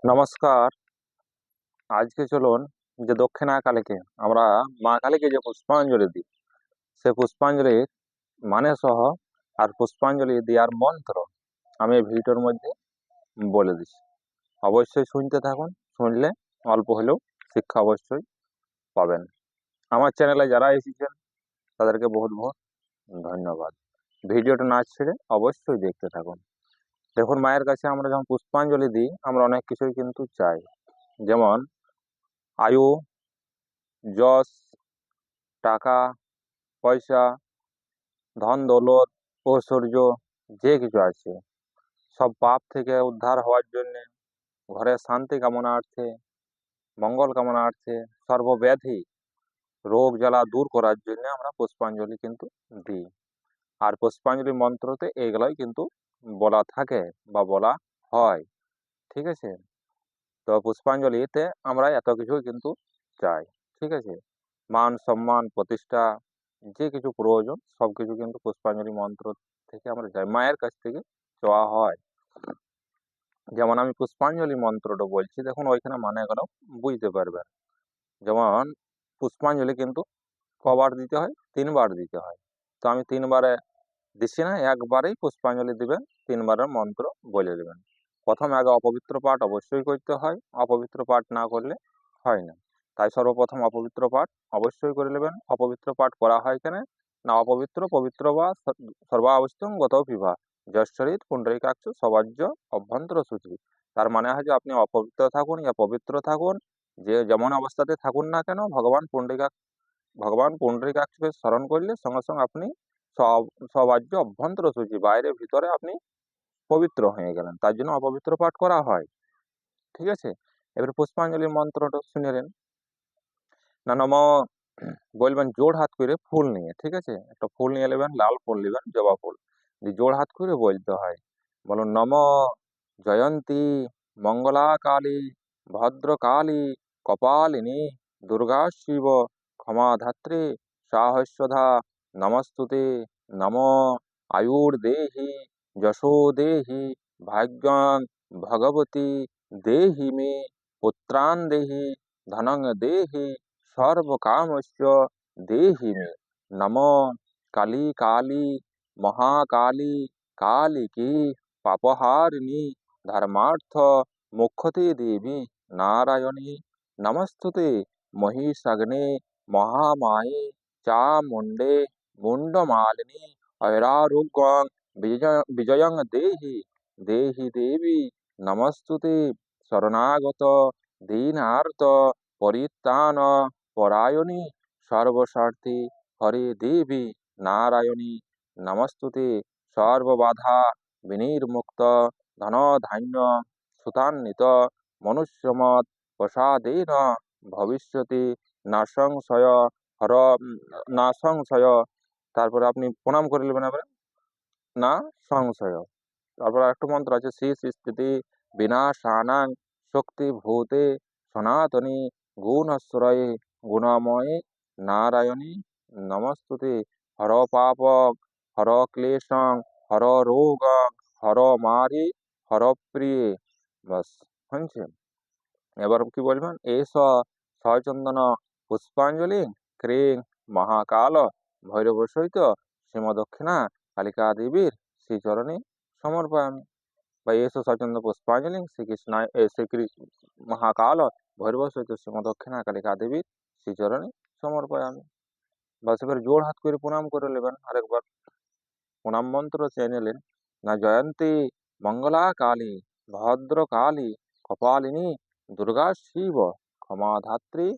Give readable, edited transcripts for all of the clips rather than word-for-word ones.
নমস্কার। আজকে চলুন যে দক্ষিণা কালীকে আমরা মা কালীকে যে পুষ্পাঞ্জলি দিই, সে পুষ্পাঞ্জলির মানে সহ আর পুষ্পাঞ্জলি দেওয়ার মন্ত্র আমি এই ভিডিওর মধ্যে বলে দিচ্ছি। অবশ্যই শুনতে থাকুন। শুনলে অল্প হলেও শিক্ষা অবশ্যই পাবেন। আমার চ্যানেলে যারা এসেছেন তাদেরকে বহুত বহুত ধন্যবাদ। ভিডিওটা না ছেড়ে অবশ্যই দেখতে থাকুন। দেখুন, মায়ের কাছে আমরা যখন পুষ্পাঞ্জলি দিই আমরা অনেক কিছুই কিন্তু চাই, যেমন আয়ু, যশ, টাকা পয়সা, ধন দৌলত, ঐশ্বর্য, যে কিছু আছে সব পাপ থেকে উদ্ধার হওয়ার জন্য, ঘরের শান্তি কামনার্থে, মঙ্গল কামনার্থে, সর্বব্যাধি রোগ জ্বালা দূর করার জন্য আমরা পুষ্পাঞ্জলি কিন্তু দিই। আর পুষ্পাঞ্জলি মন্ত্রতে এইগুলাই কিন্তু বলা থাকে বা বলা হয়। ঠিক আছে, তো পুষ্পাঞ্জলিতে আমরা এত কিছুই কিন্তু চাই। ঠিক আছে, মান সম্মান প্রতিষ্ঠা যে কিছু প্রয়োজন সব কিছু কিন্তু পুষ্পাঞ্জলি মন্ত্র থেকে আমরা চাই, মায়ের কাছ থেকে চাওয়া হয়। যেমন আমি পুষ্পাঞ্জলি মন্ত্রটা বলছি, দেখুন ওইখানে মানে গেল বুঝতে পারবেন। যেমন পুষ্পাঞ্জলি কিন্তু কবার দিতে হয়? 3বার দিতে হয়। তো আমি 3বারে দিচ্ছি না, একবারেই পুষ্পাঞ্জলি দিবেন, 3বারের মন্ত্র বলে দেবেন। প্রথমে আগে অপবিত্র পাঠ অবশ্যই করতে হয়, অপবিত্র পাঠ না করলে হয় না। তাই সর্বপ্রথম অপবিত্র পাঠ অবশ্যই করে নেবেন। অপবিত্র পাঠ করা হয় কেন না? অপবিত্র পবিত্র বা সর্বাবস্থং গত বিভা যশ্বরিত পুণ্ডরীকাক্ষ সবাজ্য অভ্যন্তর সূচি। তার মানে হয় যে আপনি অপবিত্র থাকুন ইয়া পবিত্র থাকুন, যে যেমন অবস্থাতে থাকুন না কেন, ভগবান পুণ্ডরীকাক্ষকে স্মরণ করলে সঙ্গে সঙ্গে আপনি সব সবাজ্য অভ্যন্তর সূচি, বাইরে ভিতরে আপনি পবিত্র হয়ে গেলেন। তার জন্য অপবিত্র পাঠ করা হয়। ঠিক আছে, এবার পুষ্পাঞ্জলি মন্ত্রটা শুনে নেন। না নম বলবেন জোড় হাত করে ফুল নিয়ে। ঠিক আছে, একটা ফুল নিয়ে নেবেন, লাল ফুল নেবেন, জবা ফুল দিয়ে জোড় হাত করে বলতে হয়। বলুন নম জয়ন্তী মঙ্গলা কালী ভদ্রকালী কপালিনী দুর্গা শিব ক্ষমাধাত্রী সাহস্যধা নমস্তুতে। নম আয়ুর্দেহি যশো দেহি ভাগ্যং ভগবতী দেহি মে পুত্রান দেহি ধনং দেহি সর্বকামস্য দেহি মে। নম কালী কালী মহাকালী কালিকে পাপহারিণী ধর্মার্থ মোক্ষতে দেবী নারায়ণী নমস্তুতে। মহিষাগ্নে মহামায়ে চামুণ্ডে মুন্ডমালিনী ঐরারোগ্যং বিজয়ং দেহি দেহি দেবী নমস্তুতে। শরণাগত দীনার্ত পরিত্রাণ পরায়ণী সর্বস্বার্থী হরে দেবী নারায়ণী নমস্তুতে। সর্ববাধা বিনির্মুক্ত ধন ধান্য সুতান্বিত মনুষ্যমত প্রসাদেন ভবিষ্যতি না সংশয় হর না সংশয়। তারপরে আপনি প্রণাম করে নেবেন এবারে, না সংশয়। তারপর একটা মন্ত্র আছে, শেষ স্থিতি বিনাশানাং শক্তি ভূতে সনাতনী গুণশ্রয়ে গুণময়ে নারায়ণী নমস্তুতে। হর পাপ হর ক্লেশং হর রোগ হর মারি হর প্রিয়ে। বাস, শুনছেন? এবার কি বলবেন? এস সচন্দন পুষ্পাঞ্জলি ক্রিং মহাকাল ভৈরব সহিত শ্রীমদক্ষিণা কালিকা দেবীর শ্রীচরণে সমর্পয়ামি। বা এসো সচন্দ পুষ্পাঞ্জলি শ্রীকৃষ্ণায় শ্রীকৃষ্ণ মহাকাল ভৈরব সহিত শ্রীমদক্ষিণা কালিকা দেবীর শ্রীচরণে সমর্পয়ামি। বাস, এবার জোড় হাত করে প্রণাম করে নেবেন। আরেকবার প্রণাম মন্ত্র চেয়ে নিলেন। না জয়ন্তী মঙ্গলা কালী ভদ্রকালী কপালিনী দুর্গা শিব ক্ষমাধাত্রী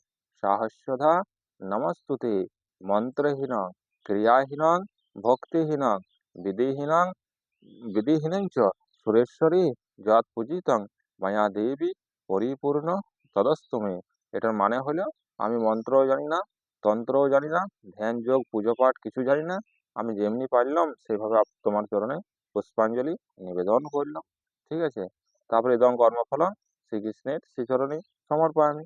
সাহস্যধা নমস্তুতে। মন্ত্রহীন ক্রিয়াহীন ভক্তিহীন বিধিহীন বিধিহীনং চ সুরেশ্বরী যৎ পূজিতং মায়া দেবী পরিপূর্ণ তদস্তমে। এটার মানে হলো, আমি মন্ত্রও জানি না, তন্ত্রও জানি না, ধ্যান যোগ পুজো পাঠ কিছু জানি না, আমি যেমনি পারলাম সেভাবে তোমার চরণে পুষ্পাঞ্জলি নিবেদন করলাম। ঠিক আছে, তারপরে ইদং কর্মফল শ্রীকৃষ্ণের শ্রীচরণে সমর্পয়ামি।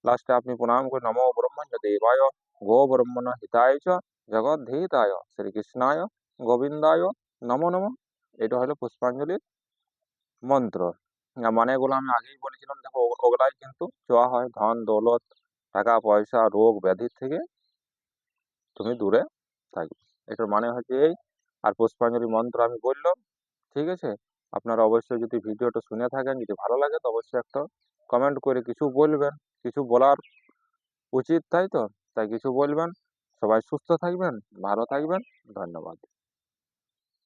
লাস্টে আপনি প্রণাম করে নমো ব্রহ্মণ্য দেবায় গো ব্রহ্মণ হিতায় চ জগদ্ধেতায় শ্রীকৃষ্ণায় গোবিন্দায় নমো নমঃ। এটা হলো পুষ্পাঞ্জলির মন্ত্র। মানেগুলো আমি আগেই বলেছিলাম, দেখো ওগুলাই কিন্তু চাওয়া হয়, ধন দৌলত, টাকা পয়সা, রোগ ব্যাধির থেকে তুমি দূরে থাকবে। এটার মানে হচ্ছে এই। আর পুষ্পাঞ্জলি মন্ত্র আমি বললাম, ঠিক আছে? আপনারা অবশ্যই যদি ভিডিওটা শুনে থাকেন, যদি ভালো লাগে তো অবশ্যই একটা কমেন্ট করে কিছু বলবেন, কিছু বলার উচিত, তাই তো? তাই কিছু বলবেন। সবাই সুস্থ থাকবেন, ভালো থাকবেন। ধন্যবাদ।